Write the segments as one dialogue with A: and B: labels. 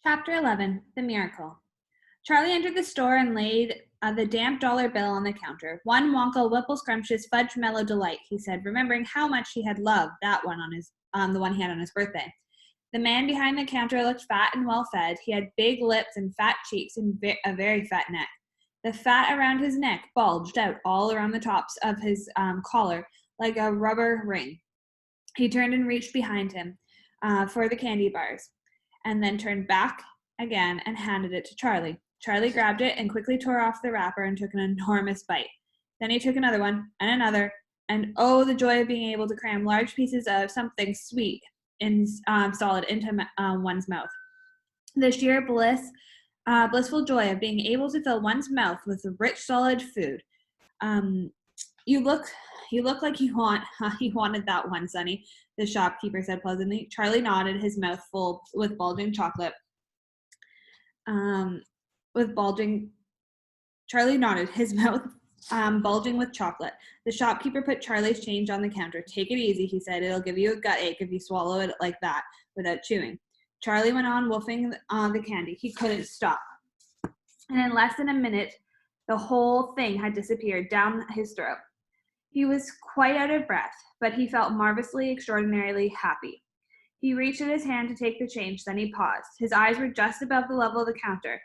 A: Chapter 11 The Miracle. Charlie entered the store and laid the damp dollar bill on the counter. One Wonka Whipple Scrumptious Fudge Mellow Delight, he said, remembering how much he had loved that one on the one he had on his birthday. The man behind the counter looked fat and well fed. He had big lips and fat cheeks and a very fat neck. The fat around his neck bulged out all around the tops of his collar like a rubber ring. He turned and reached behind him for the candy bars, and then turned back again and handed it to Charlie. Charlie grabbed it and quickly tore off the wrapper and took an enormous bite. Then he took another one and another, and oh, the joy of being able to cram large pieces of something sweet and solid into one's mouth. The sheer blissful joy of being able to fill one's mouth with rich, solid food. You look like you wanted that one, Sonny, the shopkeeper said pleasantly. Charlie nodded, his mouth full with bulging chocolate. Charlie nodded, his mouth bulging with chocolate. The shopkeeper put Charlie's change on the counter. Take it easy, he said. It'll give you a gut ache if you swallow it like that without chewing. Charlie went on wolfing the candy. He couldn't stop. And in less than a minute, the whole thing had disappeared down his throat. He was quite out of breath, but he felt marvelously, extraordinarily happy. He reached in his hand to take the change, then he paused. His eyes were just above the level of the counter.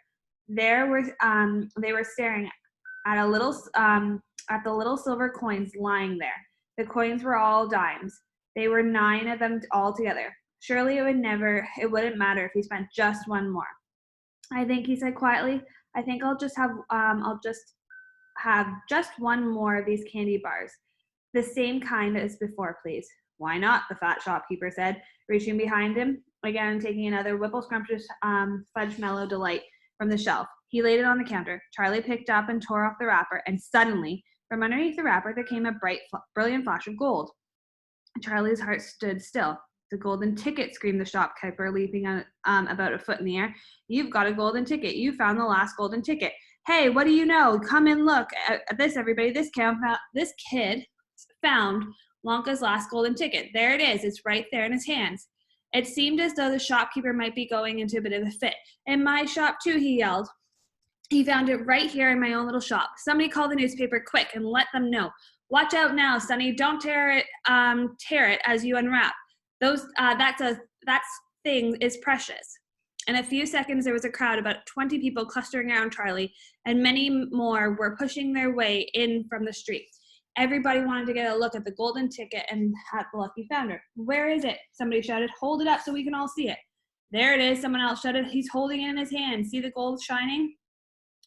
A: They were staring at the little silver coins lying there. The coins were all dimes. There were 9 of them all together. Surely it wouldn't matter if he spent just one more. I think, he said quietly, I'll just have just one more of these candy bars. The same kind as before, please. Why not? The fat shopkeeper said, reaching behind him again and taking another Whipple Scrumptious Fudge Mellow Delight from the shelf. He laid it on the counter. Charlie picked up and tore off the wrapper, and suddenly, from underneath the wrapper, there came a brilliant flash of gold. Charlie's heart stood still. The golden ticket, screamed the shopkeeper, leaping about a foot in the air. You've got a golden ticket. You found the last golden ticket. Hey, what do you know? Come and look at this, everybody. This kid found Wonka's last golden ticket. There it is. It's right there in his hands. It seemed as though the shopkeeper might be going into a bit of a fit. In my shop, too, he yelled. He found it right here in my own little shop. Somebody call the newspaper quick and let them know. Watch out now, Sonny. Don't tear it as you unwrap. That thing is precious. In a few seconds, there was a crowd, about 20 people clustering around Charlie, and many more were pushing their way in from the street. Everybody wanted to get a look at the golden ticket and at the lucky founder. Where is it? Somebody shouted. Hold it up so we can all see it. There it is, someone else shouted. He's holding it in his hand. See the gold shining?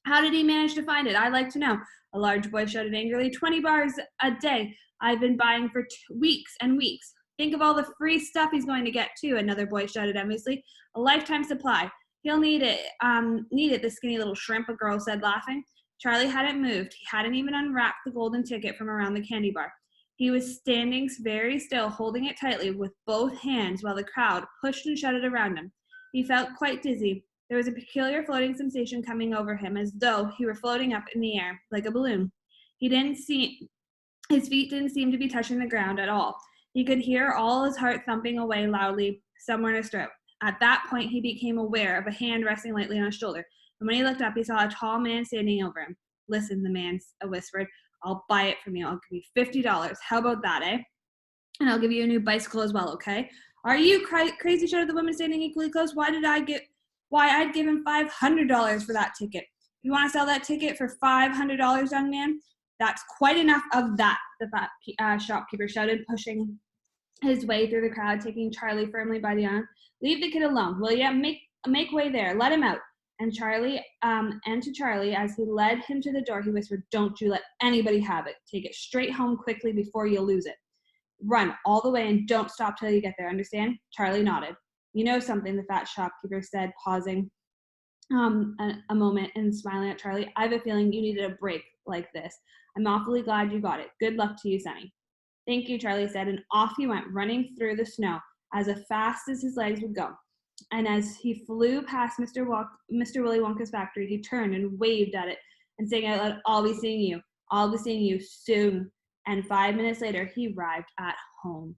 A: How did he manage to find it? I'd like to know. A large boy shouted angrily. 20 bars a day. I've been buying for weeks and weeks. Think of all the free stuff he's going to get, too, another boy shouted enviously. A lifetime supply. He'll need it, the skinny little shrimp, a girl said, laughing. Charlie hadn't moved. He hadn't even unwrapped the golden ticket from around the candy bar. He was standing very still, holding it tightly with both hands while the crowd pushed and shouted around him. He felt quite dizzy. There was a peculiar floating sensation coming over him, as though he were floating up in the air, like a balloon. His feet didn't seem to be touching the ground at all. He could hear all his heart thumping away loudly somewhere in his throat. At that point, he became aware of a hand resting lightly on his shoulder. And when he looked up, he saw a tall man standing over him. Listen, the man whispered, I'll buy it from you. I'll give you $50. How about that, eh? And I'll give you a new bicycle as well, okay? Are you crazy? Shouted the woman standing equally close. I'd give him $500 for that ticket. You want to sell that ticket for $500, young man? That's quite enough of that, the fat shopkeeper shouted, pushing his way through the crowd, taking Charlie firmly by the arm. Leave the kid alone, will ya? Make way there. Let him out. And to Charlie, as he led him to the door, he whispered, don't you let anybody have it. Take it straight home quickly before you lose it. Run all the way and don't stop till you get there, understand? Charlie nodded. You know something, the fat shopkeeper said, pausing a moment and smiling at Charlie. I have a feeling you needed a break like this. I'm awfully glad you got it. Good luck to you, Sonny. Thank you, Charlie said, and off he went, running through the snow as fast as his legs would go. And as he flew past Mr. Willy Wonka's factory, he turned and waved at it and saying out loud, I'll be seeing you soon. And 5 minutes later, he arrived at home.